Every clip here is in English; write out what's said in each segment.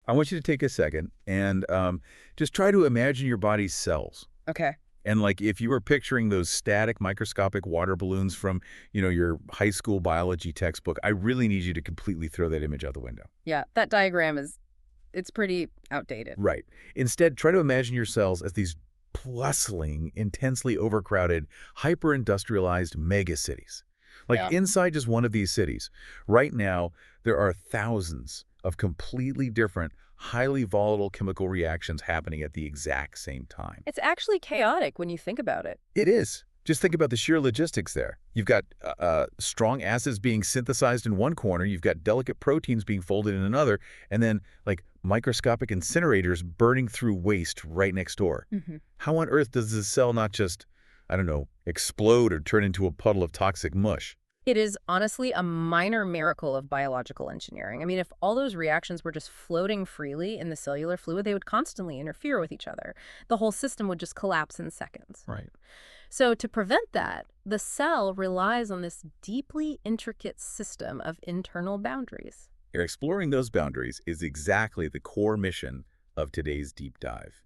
I want you to take a second and just try to imagine your body's cells. Okay. And like if you were picturing those static microscopic water balloons from, your high school biology textbook, I really need you to completely throw that image out the window. Yeah, that diagram it's pretty outdated. Right. Instead, try to imagine your cells as these bustling, intensely overcrowded, hyper-industrialized megacities. Like Yeah. inside just one of these cities, right now, there are thousands of completely different, highly volatile chemical reactions happening at the exact same time. It's actually chaotic when you think about it. It is. Just think about the sheer logistics there. You've got strong acids being synthesized in one corner, you've got delicate proteins being folded in another, and then like microscopic incinerators burning through waste right next door. How on earth does the cell not just, I don't know, explode or turn into a puddle of toxic mush? It is honestly a minor miracle of biological engineering. I mean, if all those reactions were just floating freely in the cellular fluid, they would constantly interfere with each other. The whole system would just collapse in seconds. Right. So to prevent that, the cell relies on this deeply intricate system of internal boundaries. Exploring those boundaries is exactly the core mission of today's deep dive.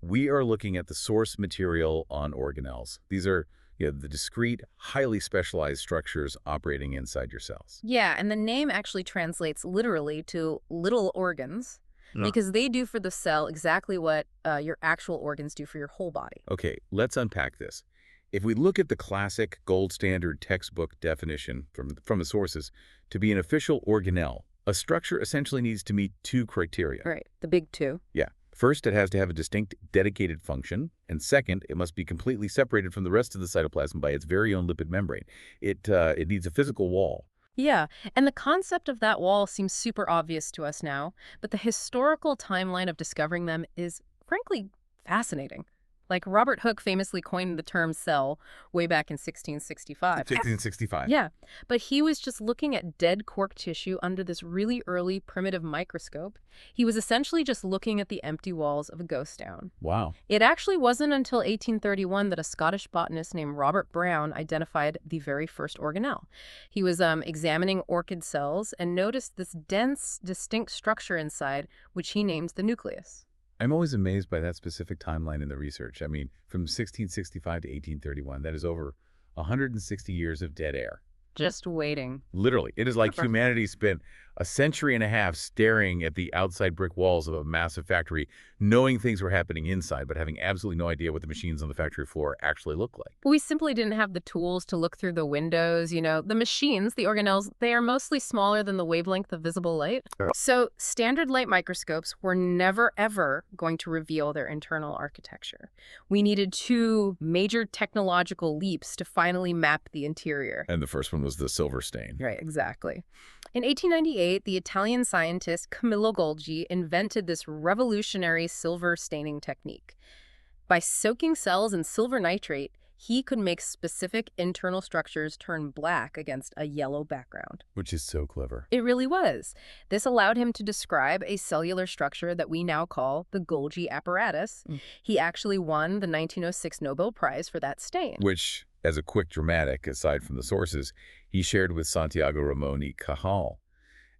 We are looking at the source material on organelles. These are the discrete, highly specialized structures operating inside your cells. Yeah, and the name actually translates literally to little organs because they do for the cell exactly what your actual organs do for your whole body. Okay, let's unpack this. If we look at the classic gold standard textbook definition from the sources, to be an official organelle, a structure essentially needs to meet two criteria. Right, the big two. Yeah. First, it has to have a distinct, dedicated function. And second, it must be completely separated from the rest of the cytoplasm by its very own lipid membrane. It needs a physical wall. Yeah, and the concept of that wall seems super obvious to us now, but the historical timeline of discovering them is, frankly, fascinating. Like Robert Hooke famously coined the term cell way back in 1665. 1665. Yeah, but he was just looking at dead cork tissue under this really early primitive microscope. He was essentially just looking at the empty walls of a ghost town. Wow. It actually wasn't until 1831 that a Scottish botanist named Robert Brown identified the very first organelle. He was examining orchid cells and noticed this dense, distinct structure inside, which he named the nucleus. I'm always amazed by that specific timeline in the research. I mean, from 1665 to 1831, that is over 160 years of dead air. Just waiting. Literally. It is like humanity spent a century and a half staring at the outside brick walls of a massive factory, knowing things were happening inside, but having absolutely no idea what the machines on the factory floor actually look like. We simply didn't have the tools to look through the windows. The machines, the organelles, they are mostly smaller than the wavelength of visible light. So standard light microscopes were never, ever going to reveal their internal architecture. We needed two major technological leaps to finally map the interior. And the first one was the silver stain. Right, exactly. In 1898, the Italian scientist Camillo Golgi invented this revolutionary silver staining technique. By soaking cells in silver nitrate, he could make specific internal structures turn black against a yellow background. Which is so clever. It really was. This allowed him to describe a cellular structure that we now call the Golgi apparatus. He actually won the 1906 Nobel Prize for that stain. Which, as a quick dramatic aside from the sources, he shared with Santiago Ramon y Cajal.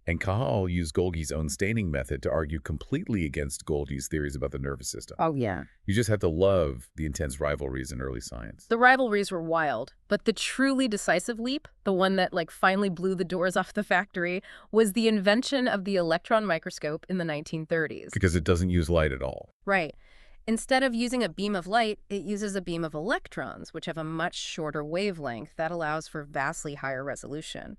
And Cajal used Golgi's own staining method to argue completely against Golgi's theories about the nervous system. Oh, yeah. You just have to love the intense rivalries in early science. The rivalries were wild, but the truly decisive leap, the one that finally blew the doors off the factory, was the invention of the electron microscope in the 1930s. Because it doesn't use light at all. Right. Instead of using a beam of light, it uses a beam of electrons, which have a much shorter wavelength that allows for vastly higher resolution.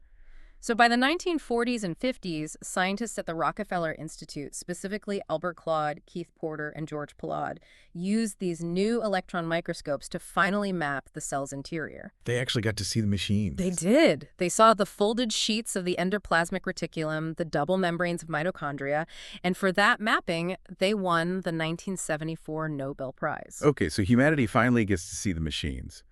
So by the 1940s and 50s, scientists at the Rockefeller Institute, specifically Albert Claude, Keith Porter, and George Palade, used these new electron microscopes to finally map the cell's interior. They actually got to see the machines. They did. They saw the folded sheets of the endoplasmic reticulum, the double membranes of mitochondria, and for that mapping, they won the 1974 Nobel Prize. Okay, so humanity finally gets to see the machines.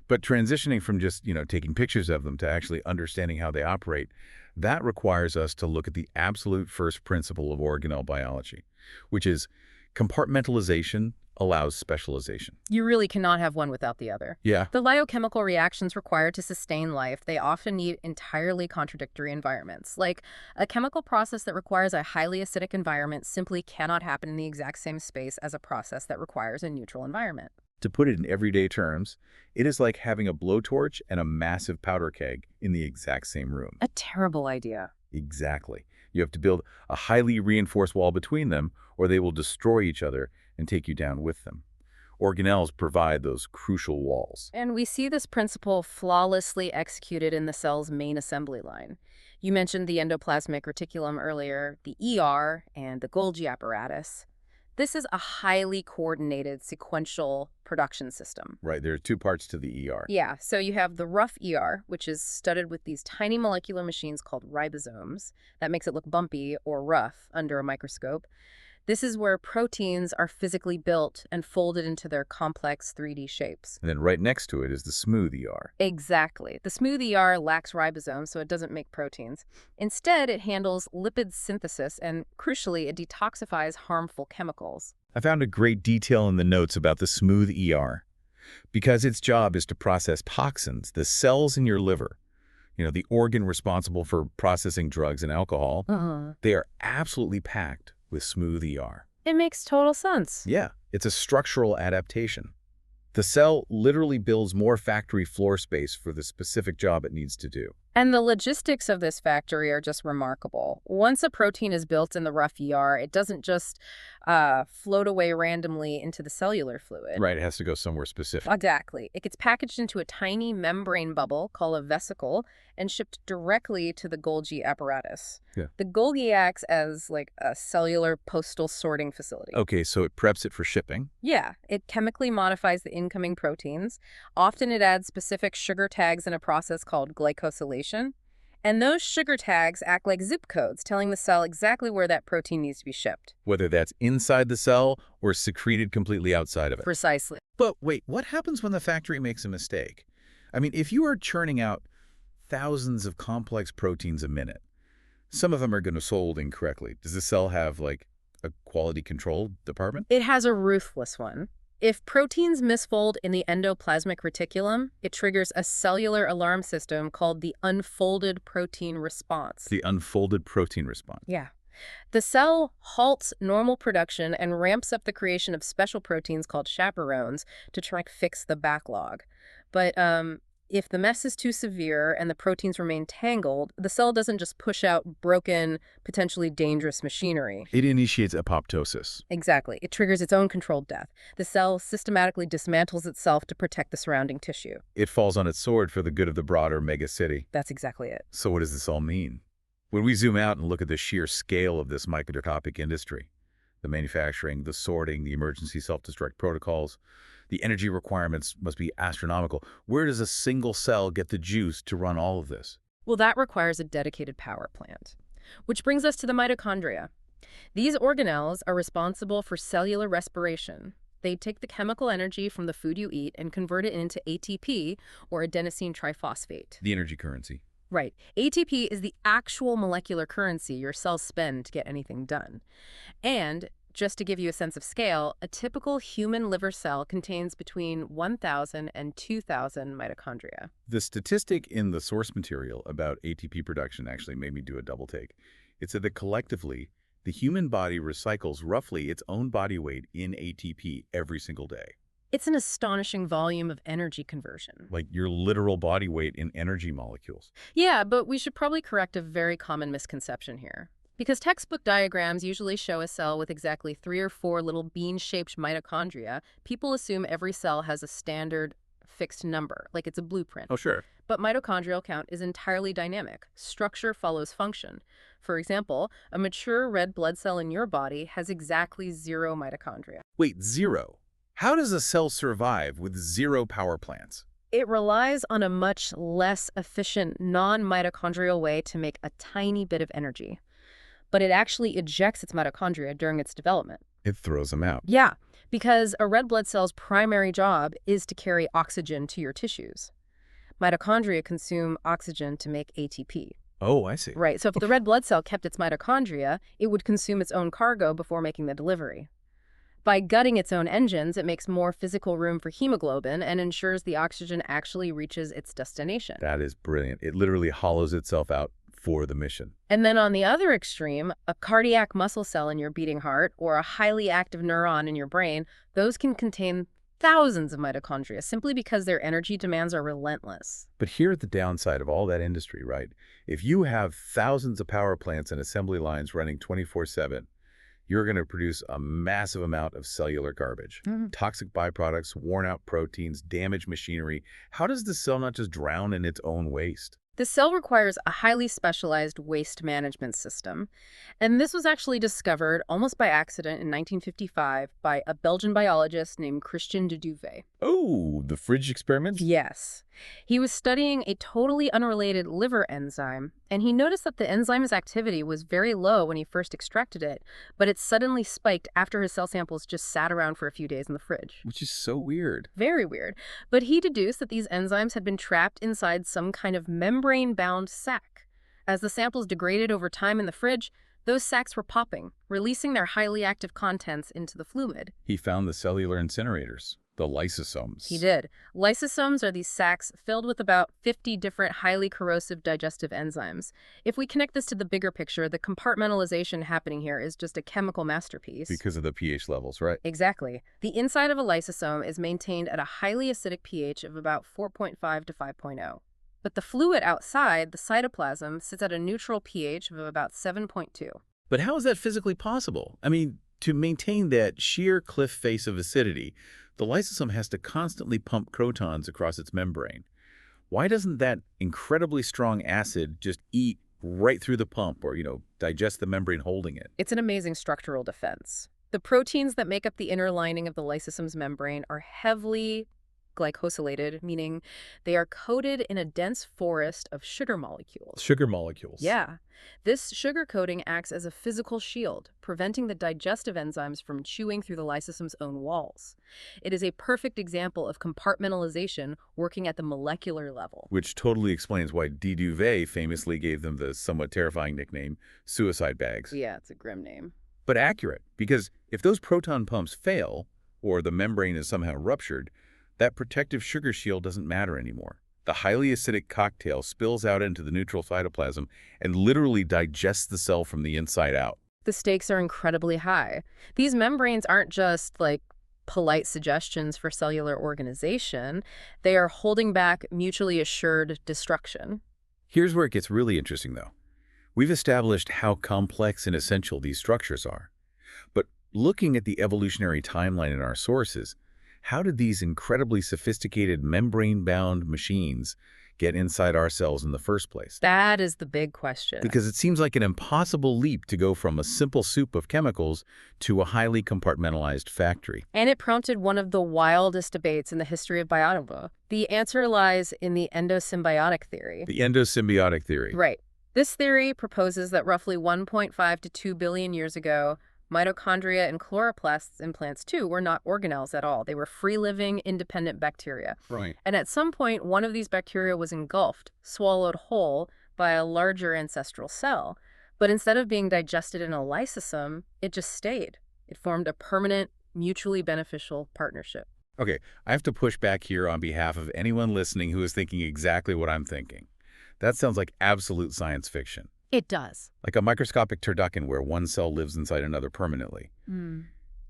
But transitioning from just, taking pictures of them to actually understanding how they operate, that requires us to look at the absolute first principle of organelle biology, which is compartmentalization allows specialization. You really cannot have one without the other. Yeah. The biochemical reactions required to sustain life, they often need entirely contradictory environments. Like, a chemical process that requires a highly acidic environment simply cannot happen in the exact same space as a process that requires a neutral environment. To put it in everyday terms, it is like having a blowtorch and a massive powder keg in the exact same room. A terrible idea. Exactly. You have to build a highly reinforced wall between them, or they will destroy each other and take you down with them. Organelles provide those crucial walls. And we see this principle flawlessly executed in the cell's main assembly line. You mentioned the endoplasmic reticulum earlier, the ER, and the Golgi apparatus. This is a highly coordinated sequential production system. Right, there are two parts to the ER. Yeah, so you have the rough ER, which is studded with these tiny molecular machines called ribosomes. That makes it look bumpy or rough under a microscope. This is where proteins are physically built and folded into their complex 3D shapes. And then right next to it is the smooth ER. Exactly. The smooth ER lacks ribosomes, so it doesn't make proteins. Instead, it handles lipid synthesis and, crucially, it detoxifies harmful chemicals. I found a great detail in the notes about the smooth ER. Because its job is to process toxins, the cells in your liver, the organ responsible for processing drugs and alcohol, they are absolutely packed with smooth ER. It makes total sense. Yeah, it's a structural adaptation. The cell literally builds more factory floor space for the specific job it needs to do. And the logistics of this factory are just remarkable. Once a protein is built in the rough ER, it doesn't just float away randomly into the cellular fluid. Right, it has to go somewhere specific. Exactly. It gets packaged into a tiny membrane bubble called a vesicle and shipped directly to the Golgi apparatus. Yeah. The Golgi acts as like a cellular postal sorting facility. Okay, so it preps it for shipping. Yeah, it chemically modifies the incoming proteins. Often it adds specific sugar tags in a process called glycosylation. And those sugar tags act like zip codes, telling the cell exactly where that protein needs to be shipped. Whether that's inside the cell or secreted completely outside of it. Precisely. But wait, what happens when the factory makes a mistake? I mean, if you are churning out thousands of complex proteins a minute, some of them are going to sold incorrectly. Does the cell have, like, a quality control department? It has a ruthless one. If proteins misfold in the endoplasmic reticulum, it triggers a cellular alarm system called the unfolded protein response. The unfolded protein response. Yeah. The cell halts normal production and ramps up the creation of special proteins called chaperones to try and fix the backlog. But if the mess is too severe and the proteins remain tangled, the cell doesn't just push out broken, potentially dangerous machinery. It initiates apoptosis. Exactly. It triggers its own controlled death. The cell systematically dismantles itself to protect the surrounding tissue. It falls on its sword for the good of the broader megacity. That's exactly it. So what does this all mean? When we zoom out and look at the sheer scale of this microscopic industry, the manufacturing, the sorting, the emergency self-destruct protocols, the energy requirements must be astronomical. Where does a single cell get the juice to run all of this? Well, that requires a dedicated power plant. Which brings us to the mitochondria. These organelles are responsible for cellular respiration. They take the chemical energy from the food you eat and convert it into ATP, or adenosine triphosphate. The energy currency. Right. ATP is the actual molecular currency your cells spend to get anything done. And just to give you a sense of scale, a typical human liver cell contains between 1,000 and 2,000 mitochondria. The statistic in the source material about ATP production actually made me do a double take. It said that collectively, the human body recycles roughly its own body weight in ATP every single day. It's an astonishing volume of energy conversion. Like your literal body weight in energy molecules. Yeah, but we should probably correct a very common misconception here. Because textbook diagrams usually show a cell with exactly 3 or 4 little bean-shaped mitochondria, people assume every cell has a standard fixed number, like it's a blueprint. Oh, sure. But mitochondrial count is entirely dynamic. Structure follows function. For example, a mature red blood cell in your body has exactly 0 mitochondria. Wait, 0? How does a cell survive with 0 power plants? It relies on a much less efficient non-mitochondrial way to make a tiny bit of energy. But it actually ejects its mitochondria during its development. It throws them out. Yeah, because a red blood cell's primary job is to carry oxygen to your tissues. Mitochondria consume oxygen to make ATP. Oh, I see. Right, so if the red blood cell kept its mitochondria, it would consume its own cargo before making the delivery. By gutting its own engines, it makes more physical room for hemoglobin and ensures the oxygen actually reaches its destination. That is brilliant. It literally hollows itself out for the mission. And then on the other extreme, a cardiac muscle cell in your beating heart or a highly active neuron in your brain, those can contain thousands of mitochondria simply because their energy demands are relentless. But here's the downside of all that industry, right? If you have thousands of power plants and assembly lines running 24/7, you're going to produce a massive amount of cellular garbage. Toxic byproducts, worn-out proteins, damaged machinery. How does the cell not just drown in its own waste? The cell requires a highly specialized waste management system, and this was actually discovered almost by accident in 1955 by a Belgian biologist named Christian de Duve. Oh, the fridge experiment? Yes. He was studying a totally unrelated liver enzyme, and he noticed that the enzyme's activity was very low when he first extracted it, but it suddenly spiked after his cell samples just sat around for a few days in the fridge. Which is so weird. Very weird. But he deduced that these enzymes had been trapped inside some kind of membrane-bound sac. As the samples degraded over time in the fridge, those sacs were popping, releasing their highly active contents into the fluid. He found the cellular incinerators, the lysosomes. He did. Lysosomes are these sacs filled with about 50 different highly corrosive digestive enzymes. If we connect this to the bigger picture, the compartmentalization happening here is just a chemical masterpiece. Because of the pH levels, right? Exactly. The inside of a lysosome is maintained at a highly acidic pH of about 4.5 to 5.0. But the fluid outside, the cytoplasm, sits at a neutral pH of about 7.2. But how is that physically possible? I mean, to maintain that sheer cliff face of acidity, the lysosome has to constantly pump protons across its membrane. Why doesn't that incredibly strong acid just eat right through the pump or, digest the membrane holding it? It's an amazing structural defense. The proteins that make up the inner lining of the lysosome's membrane are heavily glycosylated, meaning they are coated in a dense forest of sugar molecules. Sugar molecules. Yeah. This sugar coating acts as a physical shield, preventing the digestive enzymes from chewing through the lysosome's own walls. It is a perfect example of compartmentalization working at the molecular level. Which totally explains why de Duve famously gave them the somewhat terrifying nickname suicide bags. Yeah, it's a grim name. But accurate, because if those proton pumps fail, or the membrane is somehow ruptured, that protective sugar shield doesn't matter anymore. The highly acidic cocktail spills out into the neutral cytoplasm and literally digests the cell from the inside out. The stakes are incredibly high. These membranes aren't just like polite suggestions for cellular organization. They are holding back mutually assured destruction. Here's where it gets really interesting, though. We've established how complex and essential these structures are. But looking at the evolutionary timeline in our sources, how did these incredibly sophisticated membrane-bound machines get inside our cells in the first place? That is the big question. Because it seems like an impossible leap to go from a simple soup of chemicals to a highly compartmentalized factory. And it prompted one of the wildest debates in the history of biology. The answer lies in the endosymbiotic theory. The endosymbiotic theory. Right. This theory proposes that roughly 1.5 to 2 billion years ago, mitochondria and chloroplasts in plants, too, were not organelles at all. They were free-living, independent bacteria. Right. And at some point, one of these bacteria was engulfed, swallowed whole, by a larger ancestral cell. But instead of being digested in a lysosome, it just stayed. It formed a permanent, mutually beneficial partnership. Okay, I have to push back here on behalf of anyone listening who is thinking exactly what I'm thinking. That sounds like absolute science fiction. It does. Like a microscopic turducken where one cell lives inside another permanently.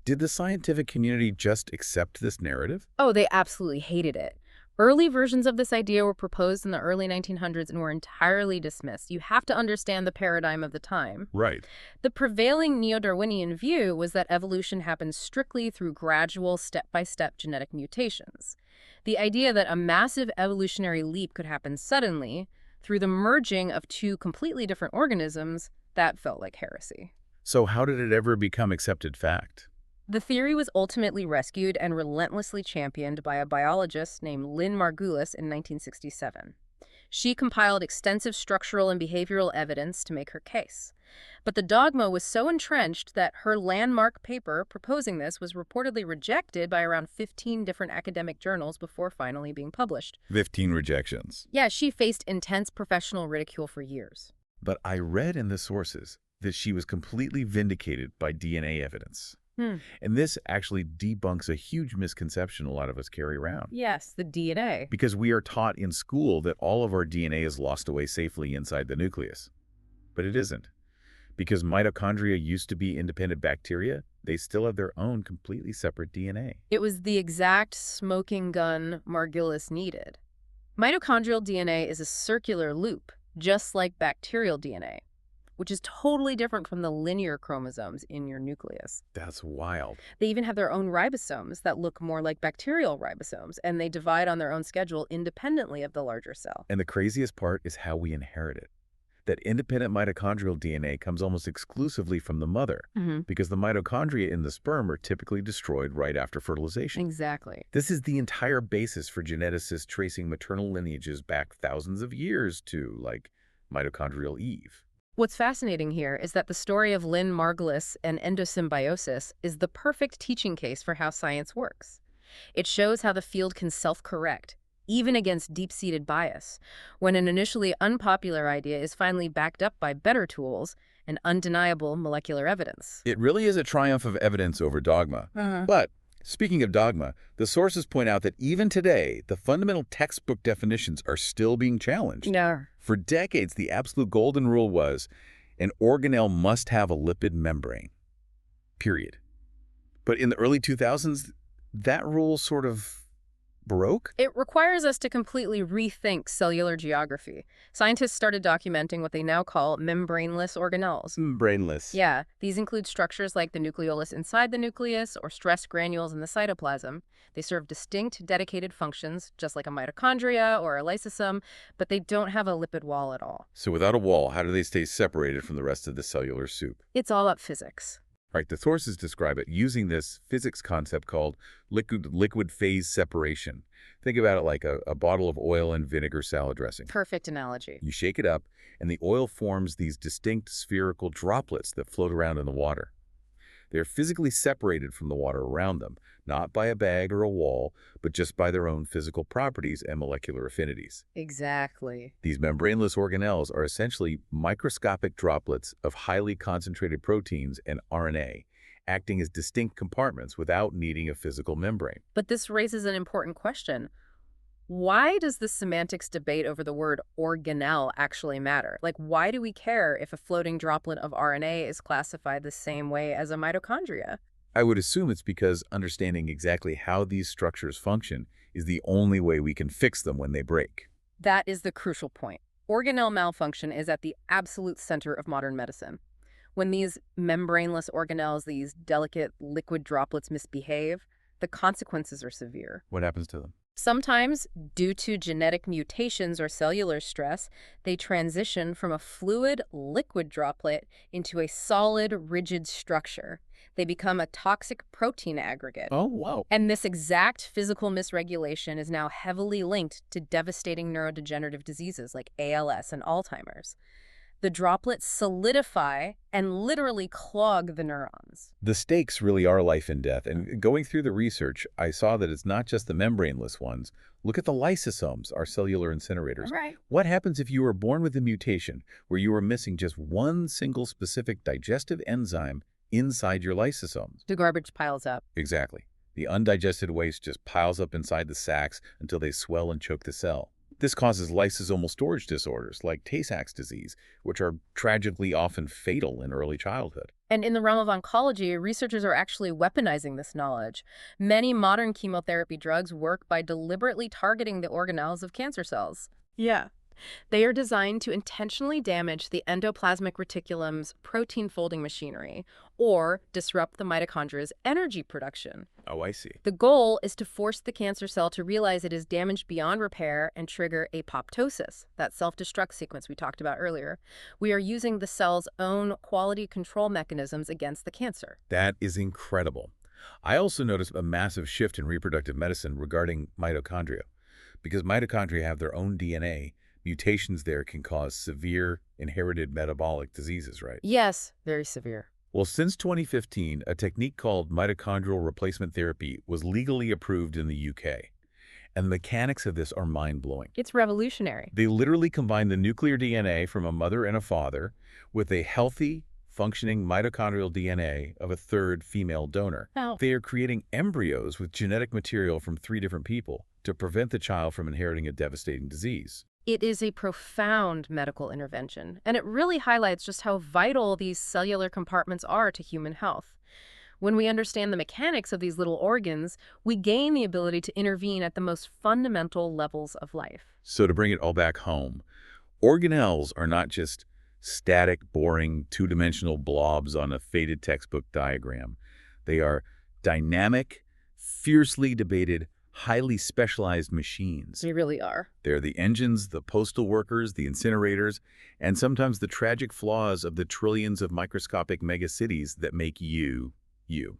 Did the scientific community just accept this narrative? Oh, they absolutely hated it. Early versions of this idea were proposed in the early 1900s and were entirely dismissed. You have to understand the paradigm of the time. Right. The prevailing neo-Darwinian view was that evolution happens strictly through gradual, step-by-step genetic mutations. The idea that a massive evolutionary leap could happen suddenly, through the merging of two completely different organisms, that felt like heresy. So how did it ever become accepted fact? The theory was ultimately rescued and relentlessly championed by a biologist named Lynn Margulis in 1967. She compiled extensive structural and behavioral evidence to make her case. But the dogma was so entrenched that her landmark paper proposing this was reportedly rejected by around 15 different academic journals before finally being published. 15 rejections. Yeah, she faced intense professional ridicule for years. But I read in the sources that she was completely vindicated by DNA evidence. Hmm. And this actually debunks a huge misconception a lot of us carry around. Yes, the DNA. Because we are taught in school that all of our DNA is lost away safely inside the nucleus. But it isn't. Because mitochondria used to be independent bacteria, they still have their own completely separate DNA. It was the exact smoking gun Margulis needed. Mitochondrial DNA is a circular loop, just like bacterial DNA, which is totally different from the linear chromosomes in your nucleus. That's wild. They even have their own ribosomes that look more like bacterial ribosomes, and they divide on their own schedule independently of the larger cell. And the craziest part is how we inherit it. That independent mitochondrial DNA comes almost exclusively from the mother, because the mitochondria in the sperm are typically destroyed right after fertilization. Exactly. This is the entire basis for geneticists tracing maternal lineages back thousands of years to, like, mitochondrial Eve. What's fascinating here is that the story of Lynn Margulis and endosymbiosis is the perfect teaching case for how science works. It shows how the field can self-correct, even against deep-seated bias, when an initially unpopular idea is finally backed up by better tools and undeniable molecular evidence. It really is a triumph of evidence over dogma. But speaking of dogma, the sources point out that even today, the fundamental textbook definitions are still being challenged. No. For decades, the absolute golden rule was an organelle must have a lipid membrane, period. But in the early 2000s, that rule sort of broke? It requires us to completely rethink cellular geography. Scientists started documenting what they now call membraneless organelles. Brainless. Yeah, these include structures like the nucleolus inside the nucleus or stress granules in the cytoplasm. They serve distinct, dedicated functions, just like a mitochondria or a lysosome, but they don't have a lipid wall at all. So without a wall, how do they stay separated from the rest of the cellular soup? It's all about physics. Right, the sources describe it using this physics concept called liquid phase separation. Think about it like a bottle of oil and vinegar salad dressing. Perfect analogy. You shake it up, and the oil forms these distinct spherical droplets that float around in the water. They're physically separated from the water around them, not by a bag or a wall, but just by their own physical properties and molecular affinities. Exactly. These membraneless organelles are essentially microscopic droplets of highly concentrated proteins and RNA, acting as distinct compartments without needing a physical membrane. But this raises an important question. Why does the semantics debate over the word organelle actually matter? Like, why do we care if a floating droplet of RNA is classified the same way as a mitochondria? I would assume it's because understanding exactly how these structures function is the only way we can fix them when they break. That is the crucial point. Organelle malfunction is at the absolute center of modern medicine. When these membraneless organelles, these delicate liquid droplets, misbehave, the consequences are severe. What happens to them? Sometimes, due to genetic mutations or cellular stress, they transition from a fluid, liquid droplet into a solid, rigid structure. They become a toxic protein aggregate. Oh, wow. And this exact physical misregulation is now heavily linked to devastating neurodegenerative diseases like ALS and Alzheimer's. The droplets solidify and literally clog the neurons. The stakes really are life and death. And going through the research, I saw that it's not just the membraneless ones. Look at the lysosomes, our cellular incinerators. Right. What happens if you were born with a mutation where you were missing just one single specific digestive enzyme inside your lysosomes? The garbage piles up. Exactly. The undigested waste just piles up inside the sacs until they swell and choke the cell. This causes lysosomal storage disorders like Tay-Sachs disease, which are tragically often fatal in early childhood. And in the realm of oncology, researchers are actually weaponizing this knowledge. Many modern chemotherapy drugs work by deliberately targeting the organelles of cancer cells. Yeah. They are designed to intentionally damage the endoplasmic reticulum's protein-folding machinery or disrupt the mitochondria's energy production. Oh, I see. The goal is to force the cancer cell to realize it is damaged beyond repair and trigger apoptosis, that self-destruct sequence we talked about earlier. We are using the cell's own quality control mechanisms against the cancer. That is incredible. I also noticed a massive shift in reproductive medicine regarding mitochondria. Because mitochondria have their own DNA, mutations there can cause severe inherited metabolic diseases, right? Yes, very severe. Well, since 2015, a technique called mitochondrial replacement therapy was legally approved in the UK. And the mechanics of this are mind-blowing. It's revolutionary. They literally combine the nuclear DNA from a mother and a father with a healthy, functioning mitochondrial DNA of a third female donor. Wow. They are creating embryos with genetic material from 3 different people to prevent the child from inheriting a devastating disease. It is a profound medical intervention, and it really highlights just how vital these cellular compartments are to human health. When we understand the mechanics of these little organs, we gain the ability to intervene at the most fundamental levels of life. So to bring it all back home, organelles are not just static, boring, two-dimensional blobs on a faded textbook diagram. They are dynamic, fiercely debated, highly specialized machines. They really are. They're the engines, the postal workers, the incinerators, and sometimes the tragic flaws of the trillions of microscopic megacities that make you, you.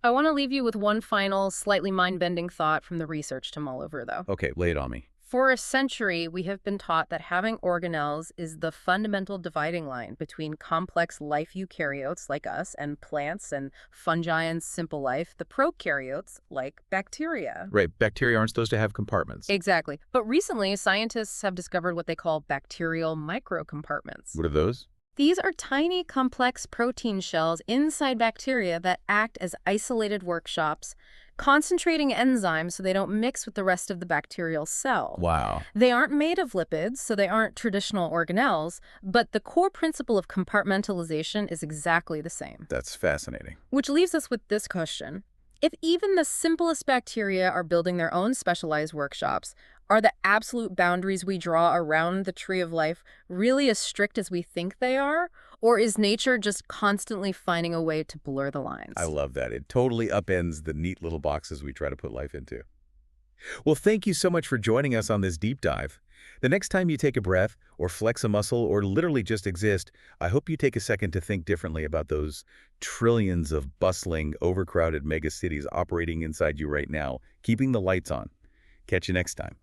I want to leave you with one final, slightly mind-bending thought from the research to mull over, though. Okay, lay it on me. For a century, we have been taught that having organelles is the fundamental dividing line between complex life eukaryotes like us and plants and fungi and simple life, the prokaryotes like bacteria. Right, bacteria aren't supposed to have compartments. Exactly. But recently, scientists have discovered what they call bacterial microcompartments. What are those? These are tiny, complex protein shells inside bacteria that act as isolated workshops, concentrating enzymes so they don't mix with the rest of the bacterial cell. Wow. They aren't made of lipids, so they aren't traditional organelles, but the core principle of compartmentalization is exactly the same. That's fascinating. Which leaves us with this question. If even the simplest bacteria are building their own specialized workshops, are the absolute boundaries we draw around the tree of life really as strict as we think they are? Or is nature just constantly finding a way to blur the lines? I love that. It totally upends the neat little boxes we try to put life into. Well, thank you so much for joining us on this deep dive. The next time you take a breath, or flex a muscle, or literally just exist, I hope you take a second to think differently about those trillions of bustling, overcrowded megacities operating inside you right now, keeping the lights on. Catch you next time.